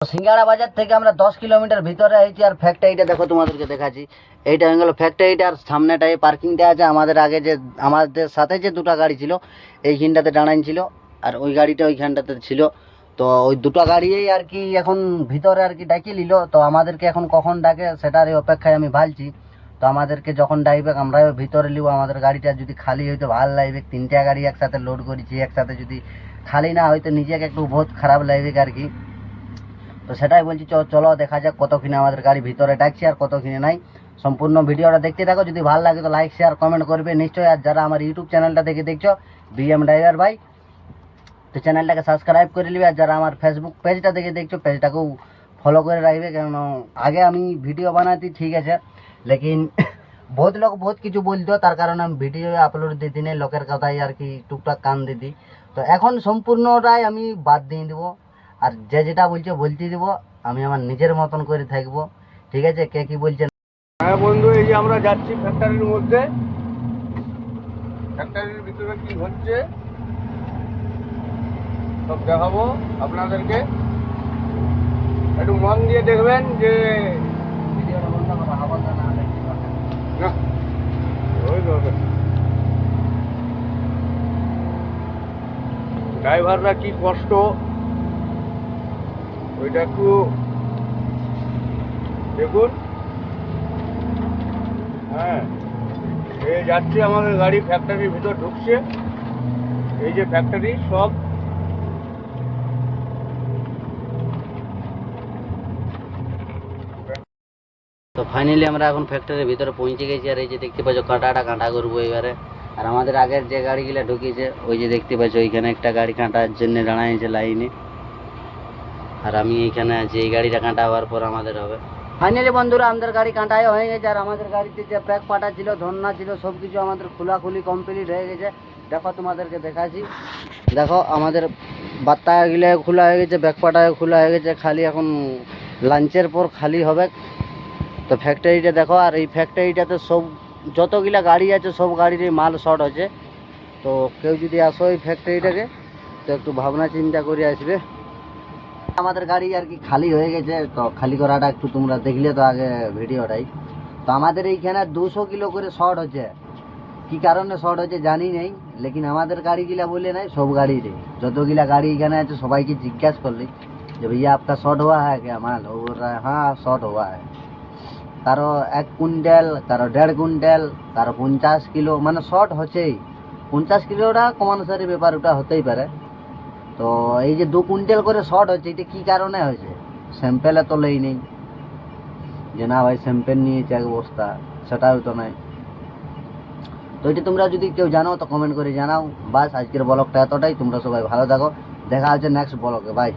সিঙ্গাড়া বাজার থেকে আমরা 10 কিলোমিটার ভিতরে আইছি। আর ফ্যাক্টরিটা দেখো, তোমাদেরকে দেখাচ্ছি। এইটা হয়ে গেল ফ্যাক্টরিটার সামনেটাই পার্কিংটা আছে। আমাদের আগে যে আমাদের সাথে যে দুটো গাড়ি ছিল এইখানটাতে দাঁড়ান ছিল, আর ওই গাড়িটা ওইখানটাতে ছিল। তো ওই দুটো গাড়িই আর কি এখন ভিতরে আর কি ডাকি নিল। তো আমাদেরকে এখন কখন ডাকে সেটারই অপেক্ষায় আমি ভালছি। তো আমাদেরকে যখন ডাকবে আমরা ভিতরে নিব। আমাদের গাড়িটা যদি খালি হইতো ভালো লাগবে। তিনটা গাড়ি একসাথে লোড করেছি, একসাথে যদি খালি না হয়তো নিজেকে একটু বহুত খারাপ লাগবে আর কি। তো সেটাই বলছি, চলো দেখা যাক কতক্ষণে আমাদের গাড়ি ভিতরে ডাকছে আর কতক্ষণে নাই। সম্পূর্ণ ভিডিওটা দেখতে থাকো। যদি ভালো লাগে তো লাইক শেয়ার কমেন্ট করবে নিশ্চয়ই। আর যারা আমার ইউটিউব চ্যানেলটা দেখে দেখছো বিএম ড্রাইভার ভাই, তো চ্যানেলটাকে সাবস্ক্রাইব করে নিবে। আর যারা আমার ফেসবুক পেজটা দেখে দেখছো পেজটাকেও ফলো করে রাখবে। কেন আগে আমি ভিডিও বানাতি ঠিক আছে, লেকিন বহুত লোক বহুত কিছু বলতো, তার কারণে আমি ভিডিও আপলোড দিতি না, লোকের কথাই আর কি টুকটাক কান দিতি। তো এখন সম্পূর্ণটাই আমি বাদ দিয়ে দেবো। আর যে যেটা বলছে বলতে দিব, আমি আমার নিজের মতন করে থাকবো। ঠিক আছে, কে কি বলছেন। হ্যাঁ বন্ধু, এই যে আমরা যাচ্ছি ফ্যাক্টরির মধ্যে। ফ্যাক্টরির ভিতরে কি হচ্ছে সব দেখাবো আপনাদেরকে। একটু মন দিয়ে দেখবেন যে ভিডিওটা বন্ধ করো, আবার না দেখতে পাবেন। না, ওই দরকার। ড্রাইভাররা কি কষ্ট ওইটা একটু দেখুন। হ্যাঁ, এই যাচ্ছে আমাদের গাড়ি ফ্যাক্টরির ভিতর ঢুকছে। এই যে ফ্যাক্টরি সব। তো ফাইনালি আমরা এখন ফ্যাক্টরির ভিতরে পৌঁছে গেছি। আর এই যে দেখতে পাচ্ছ কাঁটা করবো এবারে। আর আমাদের আগের যে গাড়িগুলো ঢুকিয়েছে ওই যে দেখতে পাচ্ছ ওইখানে একটা গাড়ি কাঁটার জন্য দাঁড়াইছে লাইনে। আর আমি এইখানে আছি, এই গাড়িটা কাঁটা হওয়ার পর আমাদের হবে। ফাইনালি বন্ধুরা আমাদের গাড়ি কাঁটায় হয়ে গেছে। আর আমাদের গাড়িতে যে প্যাক পাটা ছিল, ধন্না ছিল, সব কিছু আমাদের খোলাখুলি কমপ্লিট হয়ে গেছে। দেখো তোমাদেরকে দেখাচ্ছি। দেখো আমাদের বাত্তাগুলো খোলা হয়ে গেছে, ব্যাক পাটাও খোলা হয়ে গেছে। খালি এখন লাঞ্চের পর খালি হবে। তো ফ্যাক্টরিটা দেখো। আর এই ফ্যাক্টরিটাতে সব যতগুলা গাড়ি আছে সব গাড়িরই মাল শর্ট হচ্ছে। তো কেউ যদি আসো এই ফ্যাক্টরিটাকে তো একটু ভাবনা চিন্তা করে আসবে। আমাদের গাড়ি আর কি খালি হয়ে গেছে। তো খালি করাটা একটু তোমরা দেখলে তো আগে ভিডিওটাই। তো আমাদের এইখানে 200 কিলো করে শর্ট হচ্ছে। কি কারণে শর্ট হচ্ছে জানি নেই, লেকিন আমাদের গাড়িগুলা বলে নাই, সব গাড়িরই যতগুলা গাড়ি এখানে আছে সবাইকে জিজ্ঞাসা করলি যে भैया आपका शॉर्ट हुआ है क्या माल। वो बोल रहा है हाँ शॉर्ट हुआ है। কারো 1 কুইন্টাল, কারো 1.5 কুইন্টাল, কারো 50 কিলো, মানে শর্ট হচ্ছেই। 50 কিলোটা কমানুসারি ব্যাপার, ওটা হতেই পারে। তো এই যে 2 কুইন্টাল করে শর্ট হচ্ছে, এটা কি কারণে হয়েছে স্যাম্পেলে তো লেই নেই যে না ভাই স্যাম্পেল নিয়েছে এক বস্তা, সেটাও তো নাই। তো এটা তোমরা যদি কেউ জানো তো কমেন্ট করে জানাও। বাস আজকের ব্লগটা এতটাই। তোমরা সবাই ভালো থাকো, দেখা হচ্ছে নেক্সট ব্লগে, বাই।